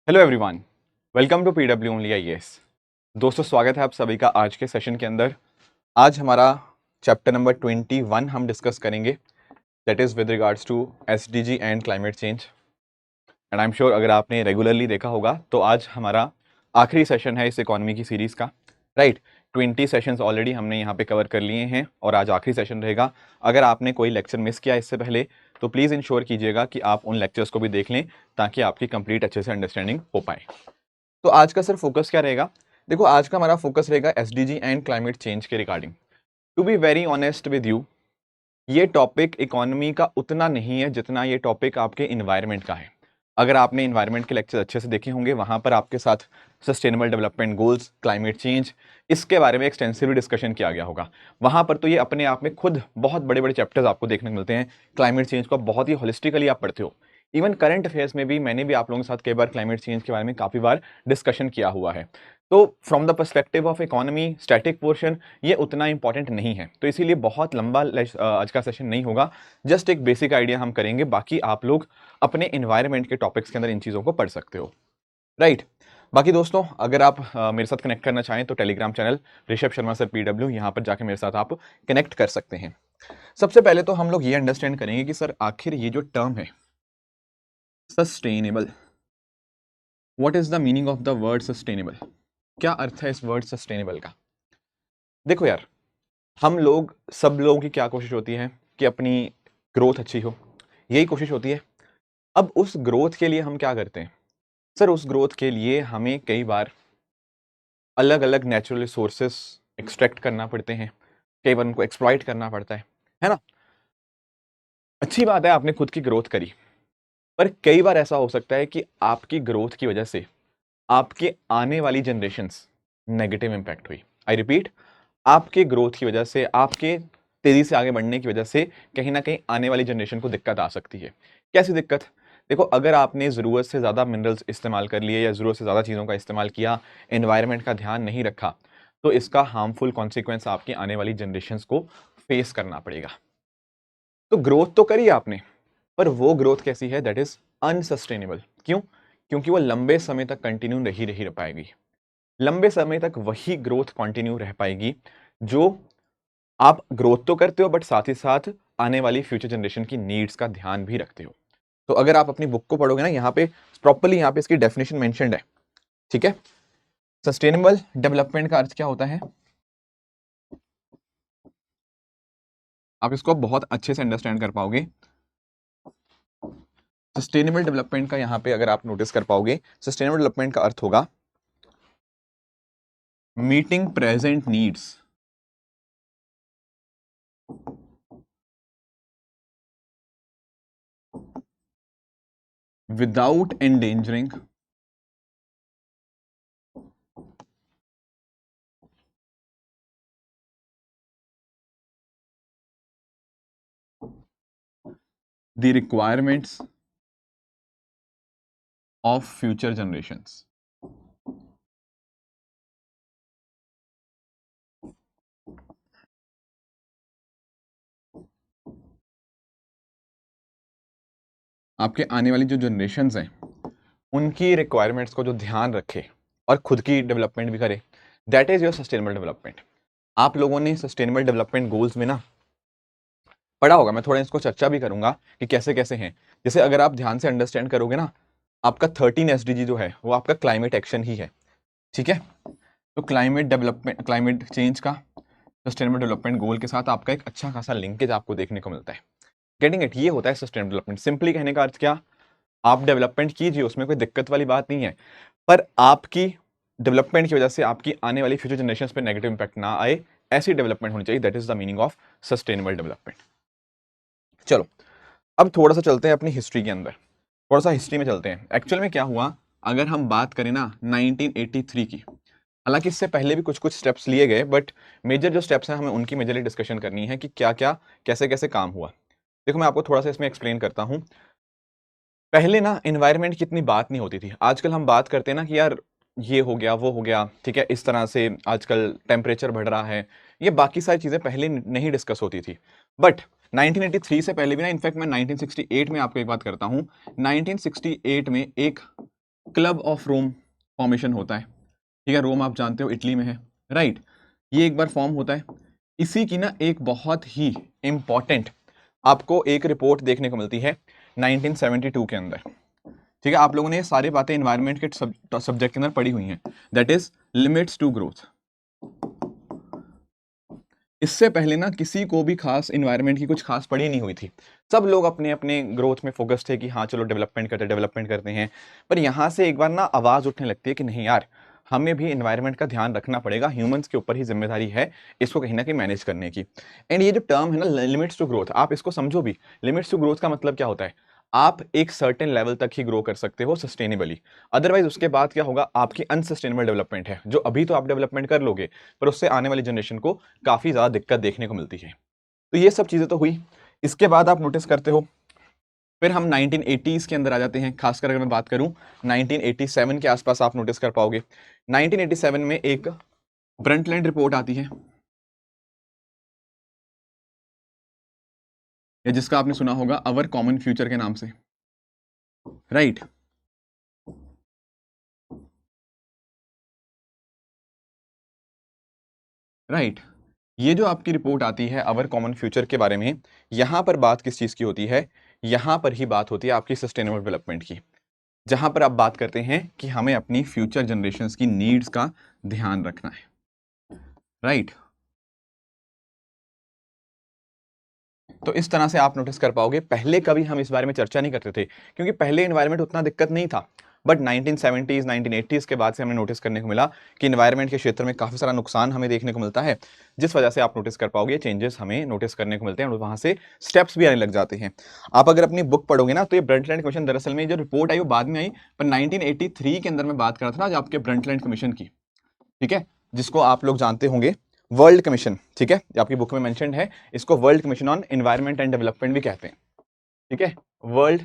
Hello everyone, welcome to PW only IAS. दोस्तों, स्वागत है आप सभी का आज के सेशन के अंदर। आज हमारा चैप्टर नंबर 21 हम डिस्कस करेंगे, that is with regards to SDG and climate change. And I am sure अगर आपने रेगुलरली देखा होगा तो आज हमारा आखिरी सेशन है इस इकोनॉमी की सीरीज़ का, राइट। 20 सेशंस ऑलरेडी हमने यहाँ पे कवर कर लिए हैं और आज आखिरी सेशन रहेगा। अगर आपने कोई लेक्चर मिस किया इससे पहले तो प्लीज़ इंश्योर कीजिएगा कि आप उन लेक्चर्स को भी देख लें ताकि आपकी कंप्लीट अच्छे से अंडरस्टैंडिंग हो पाए। तो आज का सर फोकस क्या रहेगा? देखो, आज का हमारा फोकस रहेगा एसडीजी एंड क्लाइमेट चेंज के regarding. To be very honest with you, ये टॉपिक इकोनॉमी का उतना नहीं है जितना ये टॉपिक आपके इन्वायरमेंट का है। अगर आपने इन्वायरमेंट के लेक्चर अच्छे से देखे होंगे, वहां पर आपके साथ sustainable development goals, climate change, इसके बारे में एक्सटेंसिवली डिस्कशन किया गया होगा। वहां पर तो ये अपने आप में खुद बहुत बड़े बड़े चैप्टर्स आपको देखने को मिलते हैं। क्लाइमेट चेंज को बहुत ही होलिस्टिकली आप पढ़ते हो। इवन करंट अफेयर्स में भी मैंने भी आप लोगों के साथ कई बार क्लाइमेट चेंज के बारे में काफ़ी बार डिस्कशन किया हुआ है। तो from the perspective of economy, static portion ये उतना इंपॉर्टेंट नहीं है, तो इसीलिए बहुत लंबा आज का सेशन नहीं होगा। जस्ट एक बेसिक आइडिया हम करेंगे, बाकी आप लोग अपने इन्वायरमेंट के टॉपिक्स के अंदर इन चीज़ों को पढ़ सकते हो, राइट। बाकी दोस्तों, अगर आप मेरे साथ कनेक्ट करना चाहें तो Telegram channel Rishabh Sharma sir PW, यहाँ पर जाके मेरे साथ आप कनेक्ट कर सकते हैं। सबसे पहले तो हम लोग ये अंडरस्टैंड करेंगे कि सर आखिर ये जो टर्म है sustainable, what is the meaning of the word sustainable? क्या अर्थ है इस वर्ड सस्टेनेबल का? देखो यार, हम लोग सब लोगों की क्या कोशिश होती है कि अपनी ग्रोथ अच्छी हो, यही कोशिश होती है। अब उस ग्रोथ के लिए हम क्या करते हैं? सर उस ग्रोथ के लिए हमें कई बार अलग अलग नेचुरल रिसोर्सेस एक्सट्रैक्ट करना पड़ते हैं, कई बार उनको एक्सप्लॉइट करना पड़ता है ना। अच्छी बात है, आपने खुद की ग्रोथ करी, पर कई बार ऐसा हो सकता है कि आपकी ग्रोथ की वजह से आपके आने वाली जनरेशंस नेगेटिव इंपैक्ट हुई। आई रिपीट, आपके ग्रोथ की वजह से, आपके तेजी से आगे बढ़ने की वजह से कहीं ना कहीं आने वाली जनरेशन को दिक्कत आ सकती है। कैसी दिक्कत? देखो, अगर आपने ज़रूरत से ज़्यादा मिनरल्स इस्तेमाल कर लिए या ज़रूरत से ज़्यादा चीज़ों का इस्तेमाल किया, एनवायरनमेंट का ध्यान नहीं रखा, तो इसका हार्मफुल कॉन्सिक्वेंस आपकी आने वाली जनरेशंस को फेस करना पड़ेगा। तो ग्रोथ तो करी आपने, पर वो ग्रोथ कैसी है? That is unsustainable. क्यों? क्योंकि वो लंबे समय तक कंटिन्यू नहीं रह पाएगी। लंबे समय तक वही ग्रोथ कंटिन्यू रह पाएगी जो आप ग्रोथ तो करते हो, बट साथ ही साथ आने वाली फ्यूचर जनरेशन की नीड्स का ध्यान भी रखते हो। तो अगर आप अपनी बुक को पढ़ोगे ना, यहाँ पे प्रॉपर्ली यहाँ पे इसकी डेफिनेशन मेंशन्ड है, ठीक है। सस्टेनेबल डेवलपमेंट का अर्थ क्या होता है? आप इसको बहुत अच्छे से अंडरस्टैंड कर पाओगे। सस्टेनेबल डेवलपमेंट का यहाँ पे अगर आप नोटिस कर पाओगे, सस्टेनेबल डेवलपमेंट का अर्थ होगा meeting present needs without endangering the requirements of future generations। आपके आने वाली जो जनरेशन्स हैं उनकी रिक्वायरमेंट्स को जो ध्यान रखे और खुद की डेवलपमेंट भी करे, that is your sustainable development. आप लोगों ने सस्टेनेबल डेवलपमेंट गोल्स में ना पढ़ा होगा, मैं थोड़ा इसको चर्चा भी करूंगा कि कैसे कैसे हैं। जैसे अगर आप ध्यान से अंडरस्टैंड करोगे ना, आपका 13 एसडीजी जो है वो आपका क्लाइमेट एक्शन ही है, ठीक है। तो क्लाइमेट डेवलपमेंट, क्लाइमेट चेंज का सस्टेनेबल डेवलपमेंट गोल के साथ आपका एक अच्छा खासा लिंकेज आपको देखने को मिलता है। Getting it? ये होता है सस्टेनेबल डेवलपमेंट। सिंपली कहने का अर्थ क्या? आप डेवलपमेंट कीजिए, उसमें कोई दिक्कत वाली बात नहीं है, पर आपकी डेवलपमेंट की वजह से आपकी आने वाली फ्यूचर जनरेशन पे नेगेटिव इंपैक्ट ना आए, ऐसी डेवलपमेंट होनी चाहिए। That is the meaning of sustainable development. चलो, अब थोड़ा सा चलते हैं अपनी हिस्ट्री के अंदर, थोड़ा सा हिस्ट्री में चलते हैं। एक्चुअल में क्या हुआ, अगर हम बात करें ना 1983 की, हालांकि इससे पहले भी कुछ कुछ स्टेप्स लिए गए, बट मेजर जो स्टेप्स हैं हमें उनकी मेजरली डिस्कशन करनी है कि क्या क्या कैसे कैसे काम हुआ। देखो, मैं आपको थोड़ा सा इसमें एक्सप्लेन करता हूँ। पहले ना एनवायरनमेंट की इतनी बात नहीं होती थी। आजकल हम बात करते हैं ना कि यार ये हो गया, वो हो गया, ठीक है, इस तरह से आजकल टेम्परेचर बढ़ रहा है, ये बाकी सारी चीज़ें पहले नहीं डिस्कस होती थी। बट 1983 से पहले भी ना, इनफैक्ट मैं 1968 में आपको एक बात करता हूँ, 1968 में एक क्लब ऑफ रोम फॉर्मेशन होता है, ठीक है। रोम आप जानते हो इटली में है, राइट। ये एक बार फॉर्म होता है। इसी की ना एक बहुत ही इंपॉर्टेंट आपको एक रिपोर्ट देखने को मिलती है 1972 के अंदर, ठीक है। आप लोगों ने ये सारी बातें एनवायरनमेंट के सब्जेक्ट के अंदर पढ़ी हुई हैं, that is limits to growth. इससे पहले ना किसी को भी खास इन्वायरमेंट की कुछ खास पढ़ी नहीं हुई थी। सब लोग अपने अपने ग्रोथ में फोकस थे कि हाँ चलो डेवलपमेंट करते हैं। पर यहाँ से एक बार ना आवाज़ उठने लगती है कि नहीं यार, हमें भी इन्वायरमेंट का ध्यान रखना पड़ेगा, ह्यूमंस के ऊपर ही जिम्मेदारी है इसको कहीं ना कहीं मैनेज करने की। एंड ये जो टर्म है ना लिमिट्स टू ग्रोथ, आप इसको समझो भी। लिमिट्स टू ग्रोथ का मतलब क्या होता है? आप एक सर्टेन लेवल तक ही ग्रो कर सकते हो सस्टेनेबली, अदरवाइज उसके बाद क्या होगा, आपकी अनसस्टेनेबल डेवलपमेंट है। जो अभी तो आप डेवलपमेंट कर लोगे, पर उससे आने वाली जनरेशन को काफ़ी ज़्यादा दिक्कत देखने को मिलती है। तो ये सब चीज़ें तो हुई। इसके बाद आप नोटिस करते हो, फिर हम 1980s के अंदर आ जाते हैं। खासकर अगर मैं बात करूं 1987 के आसपास, आप नोटिस कर पाओगे 1987 में एक ब्रंटलैंड रिपोर्ट आती है, या जिसका आपने सुना होगा अवर कॉमन फ्यूचर के नाम से, राइट। राइट। ये जो आपकी रिपोर्ट आती है अवर कॉमन फ्यूचर के बारे में, यहां पर बात किस चीज़ की होती है? यहां पर ही बात होती है आपकी सस्टेनेबल डेवलपमेंट की, जहां पर आप बात करते हैं कि हमें अपनी फ्यूचर जनरेशंस की नीड्स का ध्यान रखना है, राइट। तो इस तरह से आप नोटिस कर पाओगे, पहले कभी हम इस बारे में चर्चा नहीं करते थे क्योंकि पहले एनवायरनमेंट उतना दिक्कत नहीं था। बट 1970s 1980s के बाद से हमें नोटिस करने को मिला कि एनवायरनमेंट के क्षेत्र में काफ़ी सारा नुकसान हमें देखने को मिलता है, जिस वजह से आप नोटिस कर पाओगे चेंजेस हमें नोटिस करने को मिलते हैं और वहाँ से स्टेप्स भी आने लग जाते हैं। आप अगर अपनी बुक पढ़ोगे ना, तो ये ब्रंटलैंड कमीशन दरअसल में जो रिपोर्ट आई वो बाद में आई, पर 1983 के अंदर मैं बात कर रहा था ना, जो आपके ब्रंटलैंड कमीशन की, ठीक है, जिसको आप लोग जानते होंगे वर्ल्ड कमीशन, ठीक है, आपकी बुक में मेंशन्ड है। इसको world commission on environment and development भी कहते हैं, ठीक है। वर्ल्ड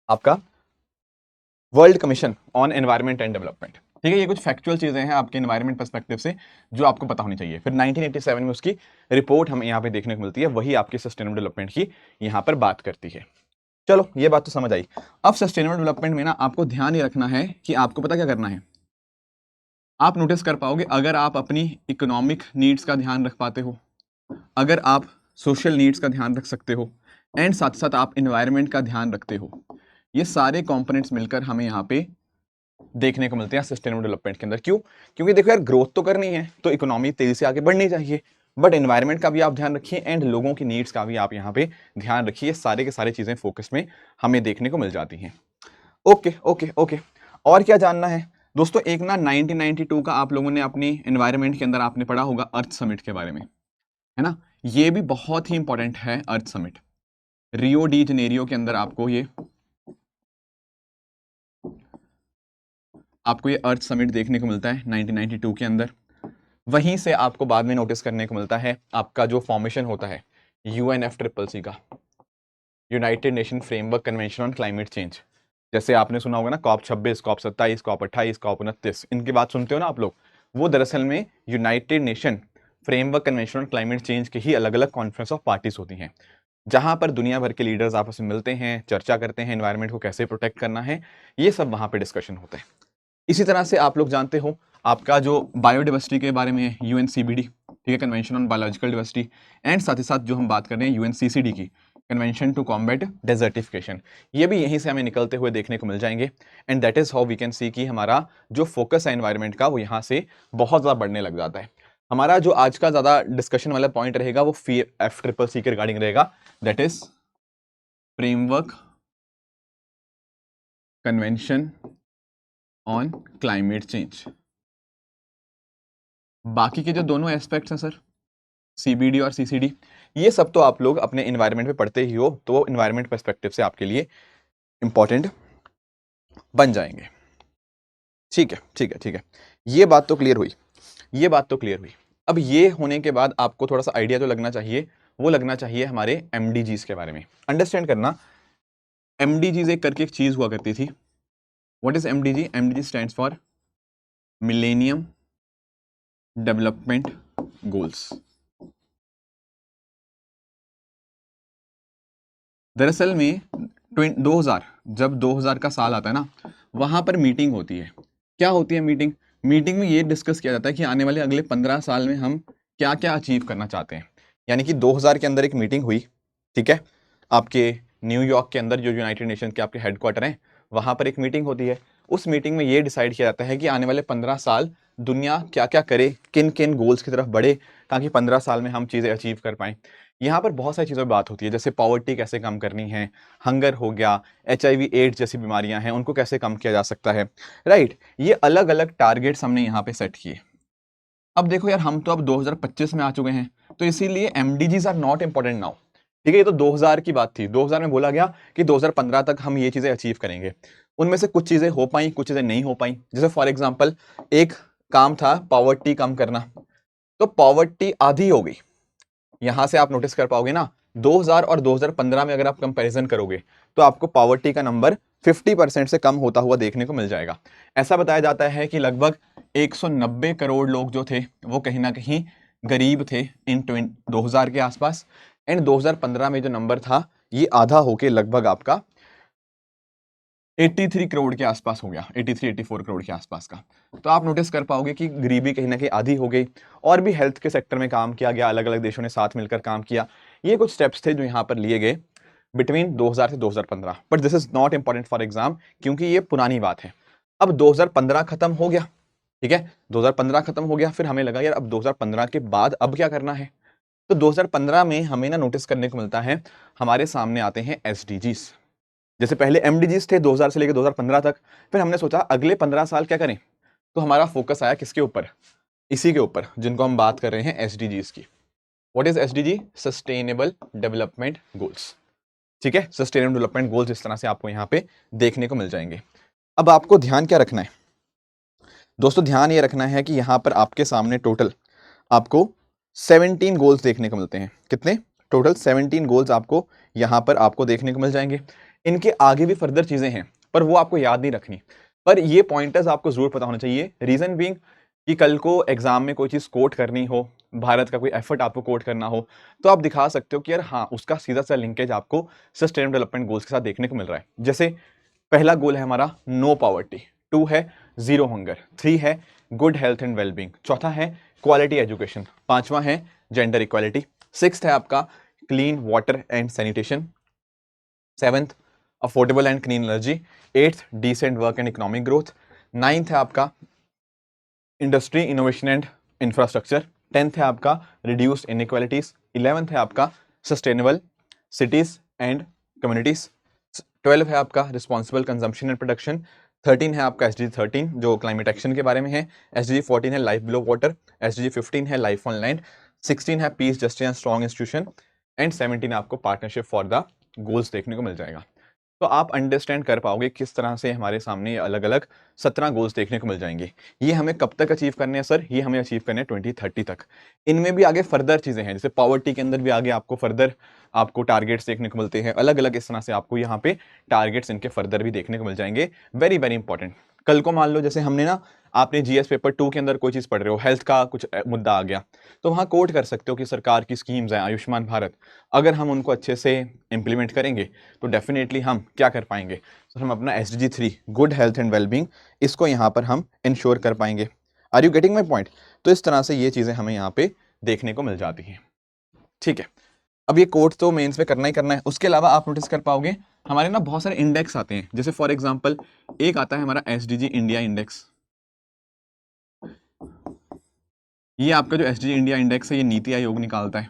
आपका world commission on environment and development, ठीक है। ये कुछ फैक्चुअल चीजें हैं आपके एनवायरनमेंट पर्सपेक्टिव से जो आपको पता होनी चाहिए। फिर 1987 में उसकी रिपोर्ट हमें यहाँ पे देखने को मिलती है, वही आपकी सस्टेनेबल डेवलपमेंट की यहाँ पर बात करती है। चलो ये बात तो समझ आई। अब सस्टेनेबल डेवलपमेंट में ना आपको ध्यान ये रखना है कि आपको पता क्या करना है। आप नोटिस कर पाओगे, अगर आप अपनी इकोनॉमिक नीड्स का ध्यान रख पाते हो, अगर आप सोशल नीड्स का ध्यान रख सकते हो, एंड साथ साथ आप इन्वायरमेंट का ध्यान रखते हो, ये सारे कंपोनेंट्स मिलकर हमें यहाँ पे देखने को मिलते हैं सस्टेनेबल डेवलपमेंट के अंदर। क्यों? क्योंकि देखो यार, ग्रोथ तो करनी है तो इकोनॉमी तेजी से आगे बढ़नी चाहिए, बट एनवायरमेंट का भी आप ध्यान रखिए एंड लोगों की नीड्स का भी आप यहाँ पे ध्यान रखिए। सारे के सारे चीजें फोकस में हमें देखने को मिल जाती हैं। Okay okay okay. और क्या जानना है दोस्तों? एक ना 1992 का आप लोगों ने अपनी एनवायरनमेंट के अंदर आपने पढ़ा होगा अर्थ समिट के बारे में, है ना। ये भी बहुत ही इंपॉर्टेंट है अर्थ समिट। रियो डी जनेरियो के अंदर आपको ये अर्थ समिट देखने को मिलता है 1992 के अंदर। वहीं से आपको बाद में नोटिस करने को मिलता है आपका जो फॉर्मेशन होता है UNFCCC का, United nation framework convention on climate change. जैसे आपने सुना होगा ना, COP26, COP27, COP28, COP29, इनकी बात सुनते हो ना आप लोग, वो दरअसल में United nation framework convention on climate change के ही अलग अलग कॉन्फ्रेंस ऑफ पार्टीज होती हैं, जहां पर दुनिया भर के लीडर्स आपस में मिलते हैं, चर्चा करते हैं, एनवायरनमेंट को कैसे प्रोटेक्ट करना है, ये सब वहां पे डिस्कशन होता है। इसी तरह से आप लोग जानते हो आपका जो बायोडाइवर्सिटी के बारे में है UNCBD, ठीक है, convention on biological diversity, and साथ ही साथ जो हम बात कर रहे हैं UNCCD की, कन्वेंशन टू कॉम्बैट डेजर्टिफिकेशन, ये भी यहीं से हमें निकलते हुए देखने को मिल जाएंगे। And that is how we can see कि हमारा जो फोकस है एनवायरनमेंट का वो यहाँ से बहुत ज़्यादा बढ़ने लग जाता है। हमारा जो आज का ज़्यादा डिस्कशन वाला पॉइंट रहेगा वो FCCC के रिगार्डिंग रहेगा, that is framework convention on climate change. बाकी के जो दोनों एस्पेक्ट्स हैं सर, CBD और CCD, ये सब तो आप लोग अपने इन्वायरमेंट में पढ़ते ही हो, तो इन्वायरमेंट पर्सपेक्टिव से आपके लिए इंपॉर्टेंट बन जाएंगे। ठीक है ठीक है ठीक है, ये बात तो क्लियर हुई, ये बात तो क्लियर हुई। अब ये होने के बाद आपको थोड़ा सा आइडिया तो लगना चाहिए, वो लगना चाहिए हमारे MDGs के बारे में। अंडरस्टैंड करना, MDGs एक करके एक चीज हुआ करती थी। What is MDG? MDG stands for millennium development goals. दरअसल में 2000, जब 2000 का साल आता है ना, वहां पर मीटिंग होती है। क्या होती है मीटिंग? मीटिंग में ये डिस्कस किया जाता है कि आने वाले अगले 15 साल में हम क्या क्या अचीव करना चाहते हैं। यानी कि 2000 के अंदर एक मीटिंग हुई, ठीक है, आपके न्यूयॉर्क के अंदर जो यूनाइटेड नेशन के आपके हेडक्वार्टर हैं, वहां पर एक मीटिंग होती है। उस मीटिंग में ये डिसाइड किया जाता है कि आने वाले 15 साल दुनिया क्या क्या करे, किन किन गोल्स की तरफ बढ़े, ताकि 15 साल में हम चीज़ें अचीव कर पाएं। यहाँ पर बहुत सारी चीज़ों पर बात होती है, जैसे पॉवर्टी कैसे कम करनी है, हंगर हो गया, HIV एड्स जैसी बीमारियां हैं उनको कैसे कम किया जा सकता है, राइट। ये अलग अलग टारगेट्स हमने यहाँ पे सेट किए। अब देखो यार, हम तो अब 2025 में आ चुके हैं, तो इसीलिए MDGs are not important now, ठीक है। ये तो 2000 की बात थी, 2000 में बोला गया कि 2015 तक हम ये चीजें अचीव करेंगे। उनमें से कुछ चीजें हो पाई, कुछ चीजें नहीं हो पाई। जैसे फॉर एग्जाम्पल एक काम था पॉवर्टी कम करना, तो पॉवर्टी आधी हो गई। यहां से आप नोटिस कर पाओगे ना, 2000 और 2015 में अगर आप कंपैरिजन करोगे तो आपको पॉवर्टी का नंबर 50% से कम होता हुआ देखने को मिल जाएगा। ऐसा बताया जाता है कि लगभग 190 करोड़ लोग जो थे वो कहीं ना कहीं गरीब थे इन 2000 के आसपास, एंड 2015 में जो नंबर था ये आधा होके लगभग आपका 83 करोड़ के आसपास हो गया, 83-84 करोड़ के आसपास का। तो आप नोटिस कर पाओगे कि गरीबी कहीं ना कहीं आधी हो गई। और भी हेल्थ के सेक्टर में काम किया गया, अलग अलग देशों ने साथ मिलकर काम किया। ये कुछ स्टेप्स थे जो यहाँ पर लिए गए बिटवीन 2000 से 2015, but this is not important for exam, क्योंकि ये पुरानी बात है। अब 2015 खत्म हो गया, ठीक है, 2015 खत्म हो गया, फिर हमें लगा यार अब 2015 के बाद अब क्या करना है। तो 2015 में हमें ना नोटिस करने को मिलता है, हमारे सामने आते हैं SDGs। जैसे पहले MDGs थे 2000 से लेकर 2015 तक, फिर हमने सोचा अगले 15 साल क्या करें, तो हमारा फोकस आया किसके ऊपर, इसी के ऊपर जिनको हम बात कर रहे हैं SDGs की। What is SDG? Sustainable development goals, ठीक है। सस्टेनेबल डेवलपमेंट गोल्स इस तरह से आपको यहाँ पे देखने को मिल जाएंगे। अब आपको ध्यान क्या रखना है दोस्तों? ध्यान ये रखना है कि यहाँ पर आपके सामने टोटल आपको 17 गोल्स देखने को मिलते हैं। कितने? टोटल 17 गोल्स आपको यहाँ पर आपको देखने को मिल जाएंगे। इनके आगे भी फर्दर चीजें हैं, पर वो आपको याद नहीं रखनी, पर ये पॉइंटर्स आपको जरूर पता होना चाहिए। रीजन बीइंग कि कल को एग्जाम में कोई चीज कोट करनी हो, भारत का कोई एफर्ट आपको कोट करना हो, तो आप दिखा सकते हो कि यार हाँ, उसका सीधा सा लिंकेज आपको सस्टेनेबल डेवलपमेंट गोल्स के साथ देखने को मिल रहा है। जैसे पहला गोल है हमारा नो पॉवर्टी, 2 है जीरो हंगर, 3 है गुड हेल्थ एंड वेलबींग, चौथा है क्वालिटी एजुकेशन, पांचवा है जेंडर इक्वालिटी, 6th है आपका clean water and sanitation, 7th affordable and clean energy, 8th decent work and economic growth, 9th है आपका industry innovation and infrastructure, 10th है आपका रिड्यूस्ड इनइक्वालिटीज, 11th है आपका सस्टेनेबल सिटीज एंड कम्युनिटीज, 12 है आपका रिस्पॉन्सिबल कंजम्पशन एंड प्रोडक्शन, 13 है आपका SDG 13 जो क्लाइमेट एक्शन के बारे में है, SDG 14 है लाइफ बिलो वाटर, SDG 15 है लाइफ ऑन लैंड, 16 है piece justice and strong institution, and 17 आपको पार्टनरशिप फॉर द गोल्स देखने को मिल जाएगा। तो आप अंडरस्टैंड कर पाओगे किस तरह से हमारे सामने अलग अलग 17 गोल्स देखने को मिल जाएंगे। ये हमें कब तक अचीव करने हैं सर? ये हमें अचीव करने हैं 2030 तक। इनमें भी आगे फर्दर चीजें हैं, जैसे पॉवर्टी के अंदर भी आगे आपको फर्दर आपको टारगेट्स देखने को मिलते हैं, अलग अलग इस तरह से आपको यहाँ पे टारगेट्स इनके फर्दर भी देखने को मिल जाएंगे। Very very important. कल को मान लो जैसे हमने ना, आपने GS पेपर 2 के अंदर कोई चीज पढ़ रहे हो, हेल्थ का कुछ मुद्दा आ गया, तो वहां कोट कर सकते हो कि सरकार की स्कीम्स है आयुष्मान भारत, अगर हम उनको अच्छे से इंप्लीमेंट करेंगे तो डेफिनेटली हम क्या कर पाएंगे, तो हम अपना SDG 3 good health and wellbeing इसको यहाँ पर हम इंश्योर कर पाएंगे। Are you getting my point? तो इस तरह से ये चीजें हमें यहाँ पे देखने को मिल जाती हैं, ठीक है। अब ये कोट तो मेंस में करना ही करना है, उसके अलावा आप नोटिस कर पाओगे हमारे ना बहुत सारे इंडेक्स आते हैं। जैसे फॉर एग्जांपल एक आता है हमारा SDG इंडिया इंडेक्स, ये आपका जो SDG इंडिया इंडेक्स है ये नीति आयोग निकालता है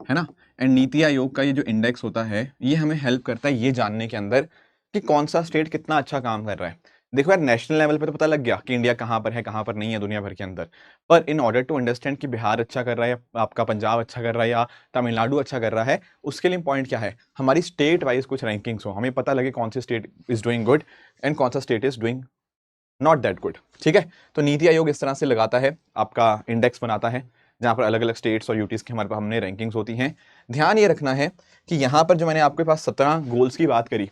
ना। एंड नीति आयोग का ये जो इंडेक्स होता है ये हमें हेल्प करता है ये जानने के अंदर कि कौन सा स्टेट कितना अच्छा काम कर रहा है। देखो यार, नेशनल लेवल पे तो पता लग गया कि इंडिया कहाँ पर है कहाँ पर नहीं है दुनिया भर के अंदर, पर इन ऑर्डर टू अंडरस्टैंड कि बिहार अच्छा कर रहा है, आपका पंजाब अच्छा कर रहा है, या तमिलनाडु अच्छा कर रहा है, उसके लिए पॉइंट क्या है, हमारी स्टेट वाइज कुछ रैंकिंग्स हो, हमें पता लगे कौन सी state is doing good and कौन सा state is doing not that good, ठीक है। तो नीति आयोग इस तरह से लगाता है, आपका इंडेक्स बनाता है, जहां पर अलग अलग स्टेट्स और यूटीज की हमारे पास हमने रैंकिंग्स होती हैं। ध्यान ये रखना है कि यहाँ पर जो मैंने आपके पास 17 गोल्स की बात करी,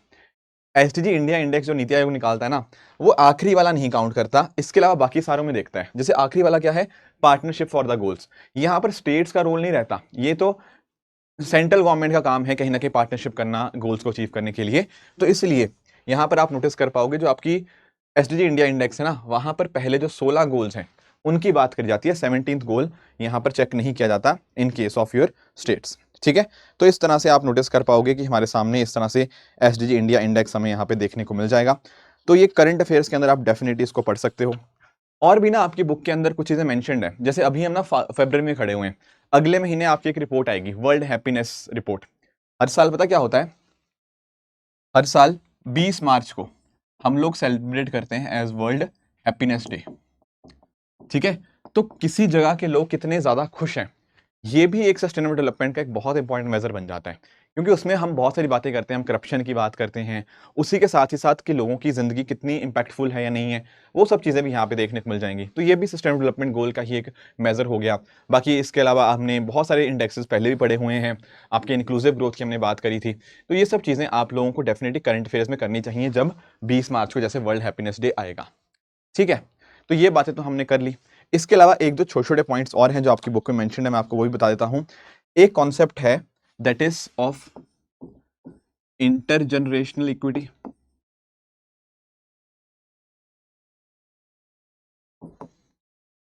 SDG इंडिया इंडेक्स जो नीति आयोग निकालता है ना, वो आखिरी वाला नहीं काउंट करता, इसके अलावा बाकी सारों में देखता है। जैसे आखिरी वाला क्या है, पार्टनरशिप फॉर द गोल्स, यहाँ पर स्टेट्स का रोल नहीं रहता, ये तो सेंट्रल गवर्नमेंट का काम है कहीं ना कहीं पार्टनरशिप करना गोल्स को अचीव करने के लिए। तो इसलिए यहाँ पर आप नोटिस कर पाओगे जो आपकी एसडीजी इंडिया इंडेक्स है ना, वहां पर पहले जो 16 गोल्स हैं उनकी बात करी जाती है, 17th गोल यहाँ पर चेक नहीं किया जाता in case of your states. ठीक है, तो इस तरह से आप नोटिस कर पाओगे कि हमारे सामने इस तरह से एसडीजी इंडिया इंडेक्स हमें यहाँ पे देखने को मिल जाएगा। तो ये करंट अफेयर्स के अंदर आप डेफिनेटली इसको पढ़ सकते हो। और भी ना आपकी बुक के अंदर कुछ चीजें मेंशन्ड है, जैसे अभी हम ना फरवरी में खड़े हुए हैं, अगले महीने आपकी एक रिपोर्ट आएगी, वर्ल्ड हैप्पीनेस रिपोर्ट। हर साल पता क्या होता है, हर साल 20 मार्च को हम लोग सेलिब्रेट करते हैं एज वर्ल्ड हैप्पीनेस डे। ठीक है, तो किसी जगह के लोग कितने ज्यादा खुश हैं, ये भी एक सस्टेनेबल डेवलपमेंट का एक बहुत इंपॉर्टेंट मेजर बन जाता है, क्योंकि उसमें हम बहुत सारी बातें करते हैं, हम करप्शन की बात करते हैं, उसी के साथ ही साथ कि लोगों की जिंदगी कितनी इंपैक्टफुल है या नहीं है, वो सब चीज़ें भी यहाँ पे देखने को मिल जाएंगी। तो ये भी सस्टेनेबल डेवलपमेंट गोल का ही एक मेजर हो गया। बाकी इसके अलावा हमने बहुत सारे इंडेक्सेस पहले भी पढ़े हुए हैं, आपके इंक्लूसिव ग्रोथ की हमने बात करी थी। तो ये सब चीज़ें आप लोगों को डेफिनेटली करंट अफेयर्स में करनी चाहिए जब 20 मार्च को जैसे वर्ल्ड हैप्पीनेस डे आएगा। ठीक है, तो ये बातें तो हमने कर ली। इसके अलावा एक दो छोटे छोटे पॉइंट्स और हैं जो आपकी बुक में मेंशन है, मैं आपको वो भी बता देता हूं। एक कॉन्सेप्ट है that is of intergenerational equity.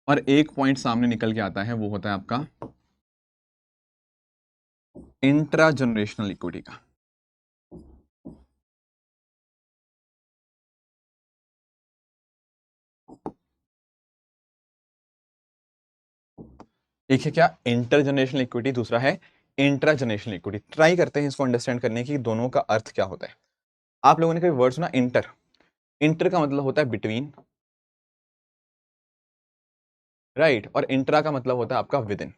और एक पॉइंट सामने निकल के आता है, वो होता है आपका इंट्रा जनरेशनल इक्विटी का। एक है क्या इंटर जनरेशनल इक्विटी, दूसरा है इंट्रा जनरेशनल इक्विटी। ट्राई करते हैं इसको अंडरस्टैंड करने की दोनों का अर्थ क्या होता है। आप लोगों ने कभी वर्ड सुना इंटर? इंटर का मतलब होता है बिटवीन, राइट, और इंट्रा का मतलब होता है आपका विद इन।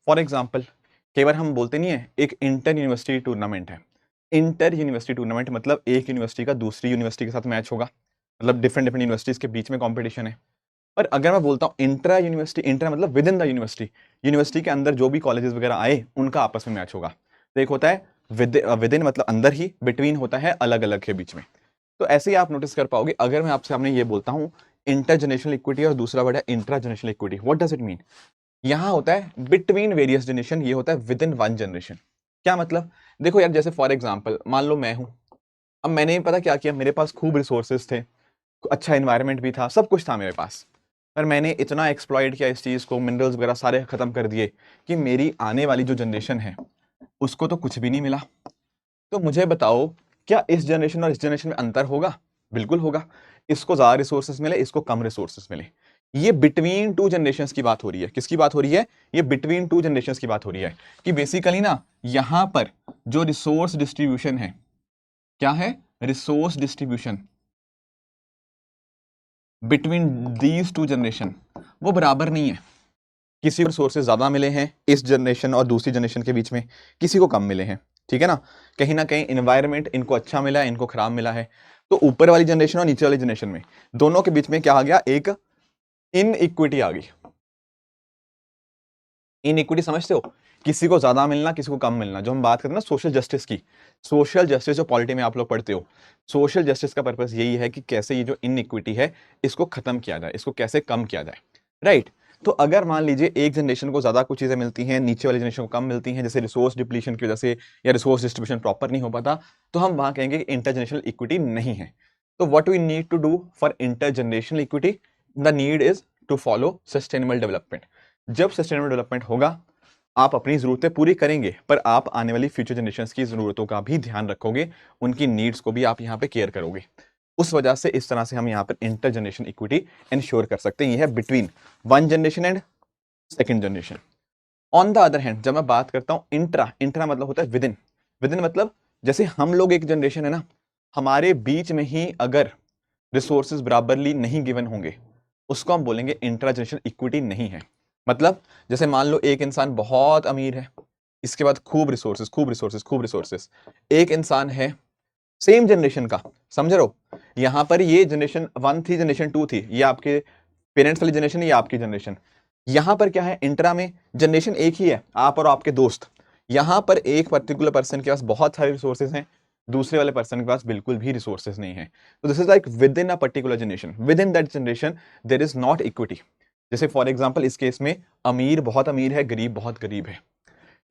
फॉर एग्जाम्पल कई बार हम बोलते नहीं है एक इंटर यूनिवर्सिटी टूर्नामेंट है। इंटर यूनिवर्सिटी टूर्नामेंट मतलब एक यूनिवर्सिटी का दूसरी यूनिवर्सिटी के साथ मैच होगा, मतलब डिफरेंट डिफरेंट यूनिवर्सिटीज के बीच में कंपटीशन है। पर अगर मैं बोलता हूँ इंट्रा यूनिवर्सिटी, इंट्रा मतलब with in the university, university के अंदर जो भी कॉलेजेस वगैरह आए उनका आपस में मैच होगा। तो एक होता है विद इन मतलब अंदर ही, बिटवीन होता है अलग अलग के बीच में। तो ऐसे ही आप नोटिस कर पाओगे अगर मैं आपसे सामने ये बोलता हूँ इंटर जनरेशनल इक्विटी और दूसरा वर्ड है intra generational equity, what does it mean? यहां होता है बिटवीन वेरियस जनरेशन, ये होता है विद इन वन जनरेशन। क्या मतलब? देखो यार, जैसे फॉर एग्जांपल मान लो मैं हूं, अब मैंने पता क्या किया, मेरे पास खूब रिसोर्सेज थे, अच्छा एनवायरनमेंट भी था, सब कुछ था मेरे पास, पर मैंने इतना एक्सप्लॉइट किया इस चीज को, मिनरल्स वगैरह सारे खत्म कर दिए कि मेरी आने वाली जो जनरेशन है उसको तो कुछ भी नहीं मिला। तो मुझे बताओ, क्या इस जनरेशन और इस जनरेशन में अंतर होगा? बिल्कुल होगा। इसको ज्यादा रिसोर्सेस मिले, इसको कम रिसोर्सेस मिले। ये बिटवीन टू जनरेशंस की बात हो रही है। किसकी बात हो रही है? ये बिटवीन टू जनरेशंस की बात हो रही है कि बेसिकली ना यहां पर जो रिसोर्स डिस्ट्रीब्यूशन है, क्या है? Resource distribution between these two generation वो बराबर नहीं है। किसी को रिसोर्सेज ज्यादा मिले हैं इस जनरेशन और दूसरी जनरेशन के बीच में, किसी को कम मिले हैं। ठीक है ना कहीं एनवायरनमेंट इनको अच्छा मिला है, इनको खराब मिला है। तो ऊपर वाली जनरेशन और नीचे वाली जनरेशन में दोनों के बीच में क्या आ गया? एक इनइक्विटी आ गई। इनइक्विटी समझते हो? किसी को ज्यादा मिलना, किसी को कम मिलना, जो हम बात करते हैं ना सोशल जस्टिस की। सोशल जस्टिस जो पॉलिटी में आप लोग पढ़ते हो, सोशल जस्टिस का पर्पस यही है कि कैसे ये जो इनइक्विटी है इसको खत्म किया जाए, इसको कैसे कम किया जाए, राइट। तो अगर मान लीजिए एक जनरेशन को ज्यादा कुछ चीजें मिलती हैं, नीचे वाली जनरेशन को कम मिलती हैं, जैसे रिसोर्स डिप्लीशन की वजह से या रिसोर्स डिस्ट्रीब्यूशन प्रॉपर नहीं हो पाता, तो हम वहां कहेंगे कि इंटरजेनरेशनल इक्विटी नहीं है। तो what we need to do for intergenerational equity, the need is to follow sustainable development. जब सस्टेनेबल डेवलपमेंट होगा आप अपनी ज़रूरतें पूरी करेंगे, पर आप आने वाली फ्यूचर जनरेशंस की ज़रूरतों का भी ध्यान रखोगे, उनकी नीड्स को भी आप यहाँ पे केयर करोगे। उस वजह से इस तरह से हम यहाँ पर इंटर जनरेशन इक्विटी इंश्योर कर सकते हैं। ये है between one generation and second generation. On the other hand जब मैं बात करता हूँ इंट्रा, इंट्रा मतलब होता है विद इन। विद इन मतलब जैसे हम लोग एक जनरेशन है ना, हमारे बीच में ही अगर रिसोर्सेज बराबरली नहीं गिवन होंगे, उसको हम बोलेंगे इंट्रा जनरेशन इक्विटी नहीं है। मतलब जैसे मान लो एक इंसान बहुत अमीर है, इसके बाद खूब रिसोर्सेस, खूब रिसोर्सेस, खूब रिसोर्सेस। एक इंसान है सेम जनरेशन का, समझ रहे हो? यहां पर ये जनरेशन 1 थी, जनरेशन 2 थी, ये आपके पेरेंट्स वाली जनरेशन, ये आपकी जनरेशन। यहां पर क्या है? इंट्रा में जनरेशन एक ही है, आप और आपके दोस्त। यहां पर एक पर्टिकुलर पर्सन के पास बहुत सारे रिसोर्सेज हैं, दूसरे वाले पर्सन के पास बिल्कुल भी रिसोर्सेज नहीं है। तो this is like within a particular generation, within that generation there is not equity. जैसे फॉर एग्जाम्पल इस केस में अमीर बहुत अमीर है, गरीब बहुत गरीब है,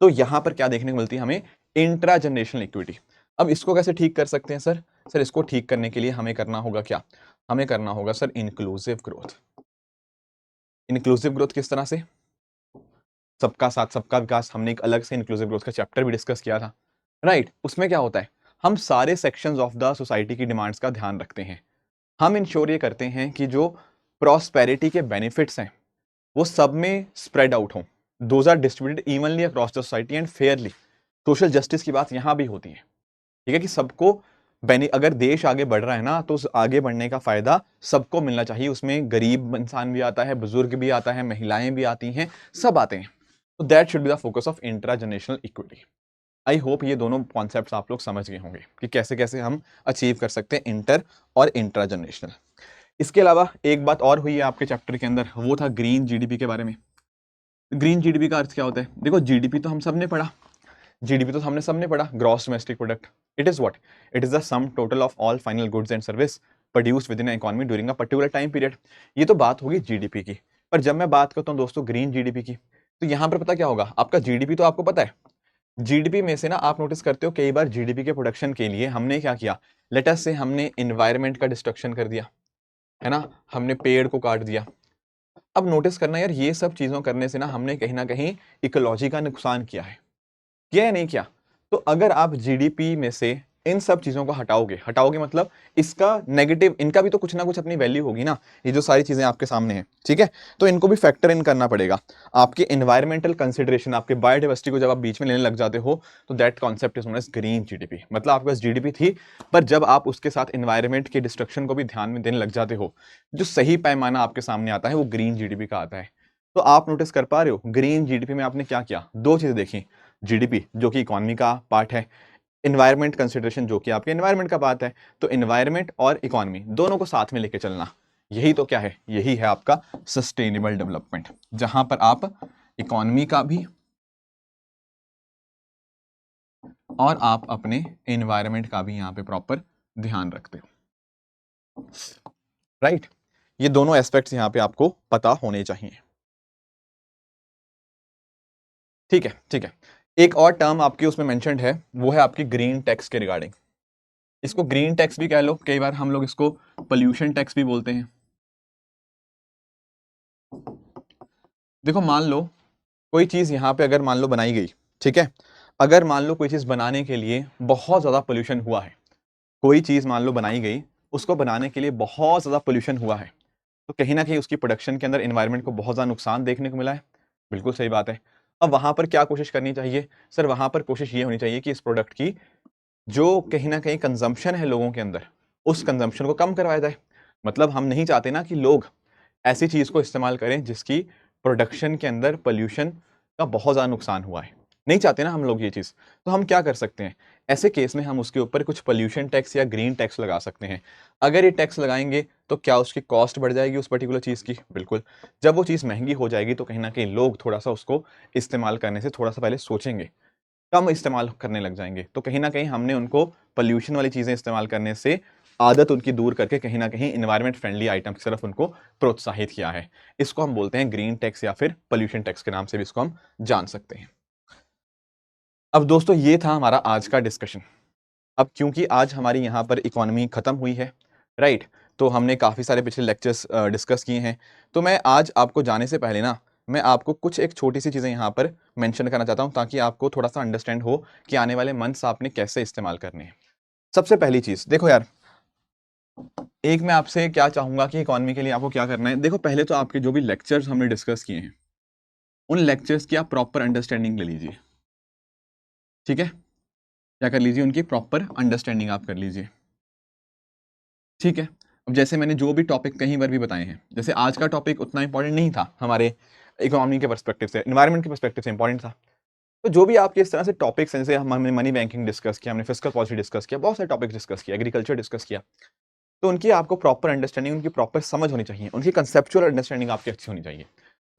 तो यहां पर क्या देखने को मिलती है हमें, इंट्रा जनरेशनल इक्विटी। अब इसको कैसे ठीक कर सकते हैं सर? सर इसको ठीक करने के लिए हमें करना होगा क्या, हमें करना होगा sir inclusive growth. Inclusive growth किस तरह से? सबका साथ सबका विकास, हमने एक अलग से इंक्लूसिव ग्रोथ का चैप्टर भी डिस्कस किया था, राइट? उसमें क्या होता है, हम सारे सेक्शंस ऑफ द सोसाइटी की डिमांड्स का ध्यान रखते हैं। हम इंश्योर ये करते हैं कि जो प्रॉस्पेरिटी के बेनिफिट्स हैं वो सब में स्प्रेड आउट हों, those are distributed evenly across the society and fairly. Social justice की बात यहां भी होती है, ठीक है, कि सबको अगर देश आगे बढ़ रहा है ना, तो उस आगे बढ़ने का फायदा सबको मिलना चाहिए। उसमें गरीब इंसान भी आता है, बुजुर्ग भी आता है, महिलाएं भी आती हैं, सब आते हैं। तो that should be the focus of intra generational equity. I hope ये दोनों कॉन्सेप्ट्स आप लोग समझ गए होंगे कि कैसे कैसे हम अचीव कर सकते हैं इंटर और इंट्रा जनरेशनल। इसके अलावा एक बात और हुई है आपके चैप्टर के अंदर, वो था ग्रीन जीडीपी के बारे में। ग्रीन जीडीपी का अर्थ क्या होता है? देखो जीडीपी तो हम सब ने पढ़ा, जीडीपी तो हमने सबने पढ़ा, gross domestic product. It is what? It is the sum total of all final goods and service produced with in economy during a particular time period. ये तो बात होगी जीडीपी की। पर जब मैं बात करता हूँ दोस्तों ग्रीन जीडीपी की, तो यहाँ पर पता क्या होगा, आपका जीडीपी तो आपको पता है, जीडीपी में से ना आप नोटिस करते हो कई बार जीडीपी के प्रोडक्शन के लिए हमने क्या किया, लेट अस से हमने एनवायरनमेंट का डिस्ट्रक्शन कर दिया, है ना, हमने पेड़ को काट दिया। अब नोटिस करना यार, ये सब चीजों करने से ना हमने कहीं ना कहीं इकोलॉजी का नुकसान किया है, किया या नहीं किया? तो अगर आप जीडीपी में से इन सब चीजों को हटाओगे, हटाओगे मतलब इसका नेगेटिव, इनका भी तो कुछ ना कुछ अपनी वैल्यू होगी ना, ये जो सारी चीजें आपके सामने हैं, ठीक है, तो इनको भी फैक्टर इन करना पड़ेगा। आपके एनवायरमेंटल कंसिडरेशन, आपके बायोडाइवर्सिटी को जब आप बीच में लेने लग जाते हो, तो that concept is known as green GDP. मतलब आपके पास जीडीपी थी, पर जब आप उसके साथ एनवायरमेंट के डिस्ट्रक्शन को भी ध्यान में देने लग जाते हो, जो सही पैमाना आपके सामने आता है वो ग्रीन जीडीपी का आता है। तो आप नोटिस कर पा रहे हो, ग्रीन जीडीपी में आपने क्या किया, दो चीजें देखी, जीडीपी जो कि इकोनॉमी का पार्ट है, एनवायरमेंट कंसिडरेशन जो कि आपके एनवायरमेंट का पार्ट है। तो एनवायरमेंट और इकोनॉमी दोनों को साथ में लेके चलना, यही तो क्या है, यही है आपका सस्टेनेबल डेवलपमेंट, जहां पर आप इकोनॉमी का भी और आप अपने एनवायरमेंट का भी यहां पे प्रॉपर ध्यान रखते हो, राइट? ये दोनों एस्पेक्ट्स यहां पे आपको पता होने चाहिए, ठीक है, ठीक है। एक और टर्म आपकी उसमें मेंशन्ड है, वो है आपकी ग्रीन टैक्स के रिगार्डिंग। इसको ग्रीन टैक्स भी कह लो, कई बार हम लोग इसको पोल्यूशन टैक्स भी बोलते हैं। देखो मान लो कोई चीज यहां पे अगर मान लो बनाई गई, ठीक है, अगर मान लो कोई चीज बनाने के लिए बहुत ज्यादा पोल्यूशन हुआ है, कोई चीज मान लो बनाई गई, उसको बनाने के लिए बहुत ज्यादा पोल्यूशन हुआ है, तो कहीं ना कहीं उसकी प्रोडक्शन के अंदर एनवायरनमेंट को बहुत ज्यादा नुकसान देखने को मिला है, बिल्कुल सही बात है। अब वहां पर क्या कोशिश करनी चाहिए सर? वहां पर कोशिश ये होनी चाहिए कि इस प्रोडक्ट की जो कहीं ना कहीं कंजम्पशन है लोगों के अंदर, उस कंजम्पशन को कम करवाया जाए। मतलब हम नहीं चाहते ना कि लोग ऐसी चीज को इस्तेमाल करें जिसकी प्रोडक्शन के अंदर पोल्यूशन का बहुत ज़्यादा नुकसान हुआ है, नहीं चाहते ना हम लोग ये चीज़। तो हम क्या कर सकते हैं, ऐसे केस में हम उसके ऊपर कुछ पोल्यूशन टैक्स या ग्रीन टैक्स लगा सकते हैं। अगर ये टैक्स लगाएंगे तो क्या उसकी कॉस्ट बढ़ जाएगी उस पर्टिकुलर चीज़ की? बिल्कुल। जब वो चीज़ महंगी हो जाएगी तो कहीं ना कहीं लोग थोड़ा सा उसको इस्तेमाल करने से थोड़ा सा पहले सोचेंगे, कम इस्तेमाल करने लग जाएंगे। तो कहीं ना कहीं हमने उनको पोल्यूशन वाली चीज़ें इस्तेमाल करने से आदत उनकी दूर करके कहीं ना कहीं इन्वायरमेंट फ्रेंडली आइटम की तरफ उनको प्रोत्साहित किया है। इसको हम बोलते हैं ग्रीन टैक्स या फिर पोल्यूशन टैक्स के नाम से भी इसको हम जान सकते हैं। अब दोस्तों ये था हमारा आज का डिस्कशन। अब क्योंकि आज हमारी यहाँ पर इकोनॉमी खत्म हुई है, राइट, तो हमने काफ़ी सारे पिछले लेक्चर्स डिस्कस किए हैं। तो मैं आज आपको जाने से पहले ना, मैं आपको कुछ एक छोटी सी चीज़ें यहाँ पर मेंशन करना चाहता हूँ, ताकि आपको थोड़ा सा अंडरस्टैंड हो कि आने वाले मंथ्स आपने कैसे इस्तेमाल करने हैं। सबसे पहली चीज़ देखो यार, एक मैं आपसे क्या चाहूँगा कि इकोनॉमी के लिए आपको क्या करना है। देखो पहले तो आपके जो भी लेक्चर्स हमने डिस्कस किए हैं, उन लेक्चर्स की आप प्रॉपर अंडरस्टैंडिंग ले लीजिए, ठीक है? क्या कर लीजिए, उनकी प्रॉपर अंडरस्टैंडिंग आप कर लीजिए, ठीक है? अब जैसे मैंने जो भी टॉपिक कहीं पर भी बताए हैं, जैसे आज का टॉपिक उतना इंपॉर्टेंट नहीं था हमारे इकोनॉमी के पर्सपेक्टिव से, एनवायरनमेंट के पर्सपेक्टिव से इंपॉर्टेंट था। तो जो भी आपके इस तरह से टॉपिक्स हैं, जैसे हमने मनी बैंकिंग डिस्कस किया, हमने फिस्कल पॉलिसी डिस्कस किया, बहुत सारे टॉपिक्स डिस्कस किया, एग्रीकल्चर डिस्कस किया, तो उनकी आपको प्रॉपर अंडरस्टैंडिंग, उनकी प्रॉपर समझ होनी चाहिए, उनकी कंसेप्चुअल अंडरस्टैंडिंग आपकी अच्छी होनी चाहिए।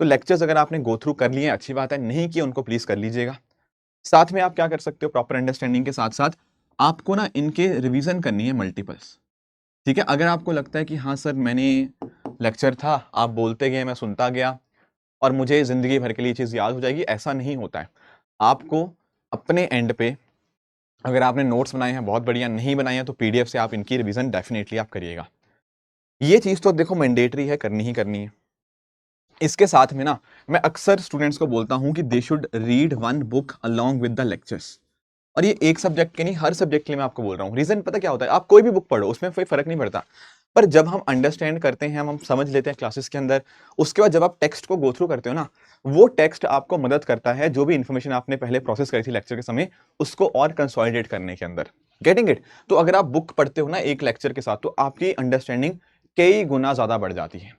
तो लेक्चर्स अगर आपने गो थ्रू कर लिए अच्छी बात है, नहीं किए उनको प्लीज कर लीजिएगा। साथ में आप क्या कर सकते हो, प्रॉपर अंडरस्टैंडिंग के साथ साथ आपको ना इनके रिवीजन करनी है मल्टीपल्स, ठीक है? अगर आपको लगता है कि हाँ सर मैंने लेक्चर था, आप बोलते गए, मैं सुनता गया और मुझे ज़िंदगी भर के लिए चीज़ याद हो जाएगी, ऐसा नहीं होता है। आपको अपने एंड पे अगर आपने नोट्स बनाए हैं बहुत बढ़िया, नहीं बनाए हैं तो पीडीएफ से आप इनकी रिवीजन डेफिनेटली आप करिएगा। ये चीज़ तो देखो मैंडेटरी है, करनी ही करनी है। इसके साथ में ना मैं अक्सर स्टूडेंट्स को बोलता हूं कि they should read one book along with the lectures. और ये एक सब्जेक्ट के नहीं, हर सब्जेक्ट के लिए मैं आपको बोल रहा हूँ। रीजन पता क्या होता है, आप कोई भी बुक पढ़ो उसमें कोई फर्क नहीं पड़ता, पर जब हम अंडरस्टैंड करते हैं, हम समझ लेते हैं क्लासेस के अंदर, उसके बाद जब आप टेक्स्ट को गो थ्रू करते हो ना, वो टेक्स्ट आपको मदद करता है जो भी इंफॉर्मेशन आपने पहले प्रोसेस करी थी लेक्चर के समय, उसको और कंसोलिडेट करने के अंदर। Getting it? तो अगर आप बुक पढ़ते हो ना एक लेक्चर के साथ, तो आपकी अंडरस्टैंडिंग कई गुना ज्यादा बढ़ जाती है।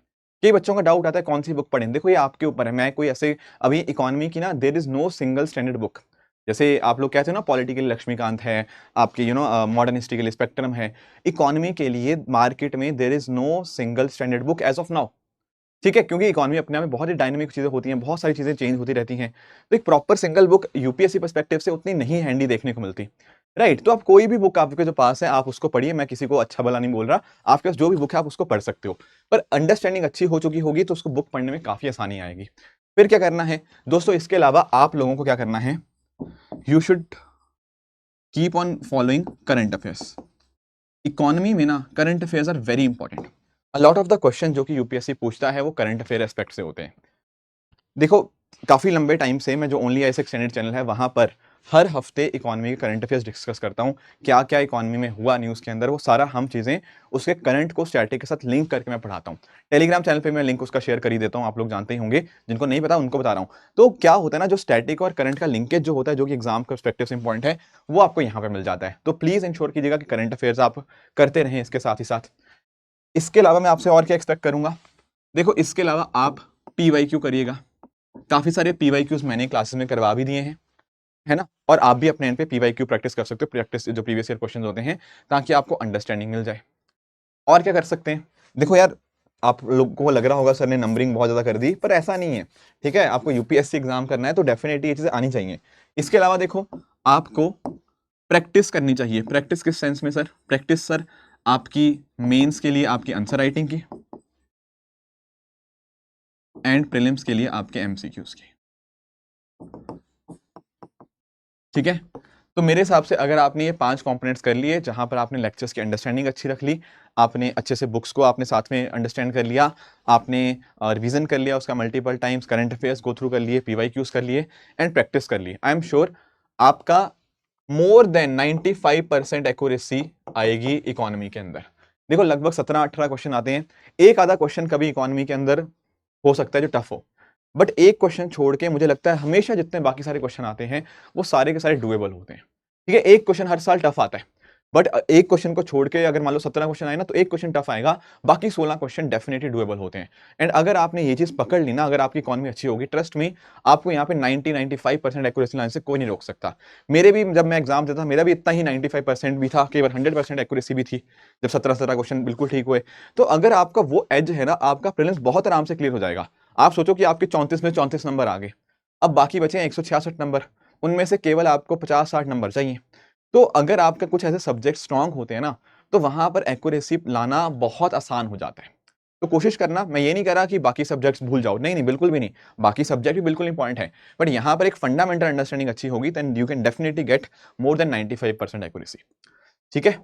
कई बच्चों का डाउट आता है कौन सी बुक पढ़ें। देखो ये आपके ऊपर है, मैं कोई ऐसे अभी इकोनॉमी की ना there is no single standard book. जैसे आप लोग कहते हो ना पॉलिटिकल लक्ष्मीकांत है, आपके मॉडर्न हिस्ट्री के लिए स्पेक्ट्रम है, इकोनॉमी के लिए मार्केट में there is no single standard book as of now. ठीक है, क्योंकि इकोनॉमी अपने आप में बहुत ही डायनामिक चीजें होती हैं, बहुत सारी चीजें चेंज होती रहती हैं, तो एक proper single book UPSC perspective से उतनी नहीं हैंडी देखने को मिलती। राइट, तो आप कोई भी बुक आपके जो पास है आप उसको पढ़िए, मैं किसी को अच्छा भला नहीं बोल रहा, आपके पास जो भी बुक है आप उसको पढ़ सकते हो, पर अंडरस्टैंडिंग अच्छी हो चुकी होगी तो उसको बुक पढ़ने में काफी आसानी आएगी। फिर क्या करना है दोस्तों, इसके अलावा आप लोगों को क्या करना है, you should keep on following current affairs. Economy में ना current affairs are very important. A lot of the question जो कि यूपीएससी पूछता है वो करंट अफेयर एस्पेक्ट से होते हैं। देखो काफी लंबे टाइम से मैं जो ओनली आईएएस एक्सटेंडेड चैनल है वहां पर हर हफ्ते इकोनॉमी के करंट अफेयर्स डिस्कस करता हूं, क्या क्या इकोनॉमी में हुआ न्यूज़ के अंदर, वो सारा हम चीज़ें उसके करंट को स्टैटिक के साथ लिंक करके मैं पढ़ाता हूं। टेलीग्राम चैनल पे मैं लिंक उसका शेयर कर ही देता हूं, आप लोग जानते ही होंगे, जिनको नहीं पता उनको बता रहा हूं। तो क्या होता है ना, जो स्टैटिक और करंट का लिंकेज जो होता है, जो कि एग्जाम के पर्सपेक्टिव से इंपॉर्टेंट है, वो आपको यहाँ पर मिल जाता है। तो प्लीज इंश्योर कीजिएगा कि करंट अफेयर्स आप करते रहें इसके साथ ही साथ। इसके अलावा मैं आपसे और क्या एक्सपेक्ट करूंगा, देखो इसके अलावा आप पीवाईक्यू करिएगा। काफी सारे पीवाईक्यूज मैंने क्लासेस में करवा भी दिए हैं, है ना, और आप भी अपने एंड पे पीवाईक्यू प्रैक्टिस कर सकते हो, प्रैक्टिस जो प्रीवियस ईयर क्वेश्चंस होते हैं, ताकि आपको अंडरस्टैंडिंग मिल जाए। और क्या कर सकते हैं, देखो यार आप लोगों को लग रहा होगा सर ने नंबरिंग बहुत ज्यादा कर दी, पर ऐसा नहीं है। ठीक है, आपको यूपीएससी एग्जाम करना है तो डेफिनेटली ये चीजें आनी चाहिए। इसके अलावा देखो आपको प्रैक्टिस करनी चाहिए। प्रैक्टिस किस सेंस में सर? प्रैक्टिस सर आपकी मेंस के लिए आपकी आंसर राइटिंग की, एंड प्रीलिम्स के लिए आपके एमसीक्यूज की। ठीक है, तो मेरे हिसाब से अगर आपने ये 5 कंपोनेंट्स कर लिए, जहां पर आपने लेक्चर्स की अंडरस्टैंडिंग अच्छी रख ली, आपने अच्छे से बुक्स को आपने साथ में अंडरस्टैंड कर लिया, आपने रिवीजन कर लिया उसका multiple times, current affairs go through कर लिए, पीवाईक्यूज कर लिए, एंड प्रैक्टिस कर लिए, आई एम श्योर आपका मोर देन 95% एक्यूरेसी आएगी इकोनॉमी के अंदर। देखो लगभग 17-18 क्वेश्चन आते हैं, एक आधा क्वेश्चन कभी इकोनॉमी के अंदर हो सकता है जो टफ हो, बट एक क्वेश्चन छोड़ के मुझे लगता है हमेशा जितने बाकी सारे क्वेश्चन आते हैं वो सारे के सारे डुएबल होते हैं। ठीक है, एक क्वेश्चन हर साल टफ आता है, बट एक क्वेश्चन को छोड़ के अगर मान लो 17 क्वेश्चन आए ना, तो एक क्वेश्चन टफ आएगा, बाकी 16 क्वेश्चन डेफिनेटली डुएबल होते हैं। एंड अगर आपने ये चीज पकड़ ली ना, अगर आपकी इकोनॉमी अच्छी होगी, ट्रस्ट में आपको यहाँ पे 90-95% एक्यूरेसी लाने से कोई नहीं रोक सकता। मेरे भी जब मैं एग्जाम देता था मेरा भी इतना ही 95% भी था, केवल 100% एक्यूरेसी भी थी, जब 17 क्वेश्चन बिल्कुल ठीक हुए। तो अगर आपका वो एज है ना, आपका प्रीलिम्स बहुत आराम से क्लियर हो जाएगा। आप सोचो कि आपके 34 में 34 नंबर आ गए, अब बाकी बचे 166 नंबर, उनमें से केवल आपको 50-60 नंबर चाहिए। तो अगर आपका कुछ ऐसे सब्जेक्ट स्ट्रांग होते हैं ना, तो वहां पर एक्यूरेसी लाना बहुत आसान हो जाता है। तो कोशिश करना, मैं ये नहीं कह रहा कि बाकी सब्जेक्ट्स भूल जाओ, नहीं नहीं बिल्कुल भी नहीं, बाकी सब्जेक्ट भी बिल्कुल इंपॉर्टेंट है, बट यहाँ पर एक फंडामेंटल अंडरस्टैंडिंग अच्छी होगी, then you can definitely get more than 95% accuracy. ठीक है,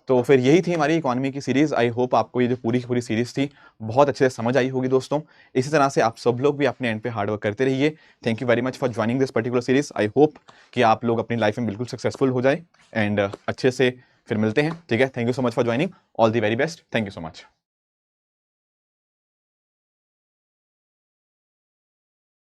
तो फिर यही थी हमारी इकोनॉमी की सीरीज। आई होप आपको ये जो पूरी की पूरी सीरीज थी बहुत अच्छे से समझ आई होगी दोस्तों। इसी तरह से आप सब लोग भी अपने एंड पे हार्ड वर्क करते रहिए। Thank you very much for joining this particular series. I hope कि आप लोग अपनी लाइफ में बिल्कुल सक्सेसफुल हो जाए, एंड अच्छे से फिर मिलते हैं। ठीक है, thank you so much for joining, all the very best, thank you so much.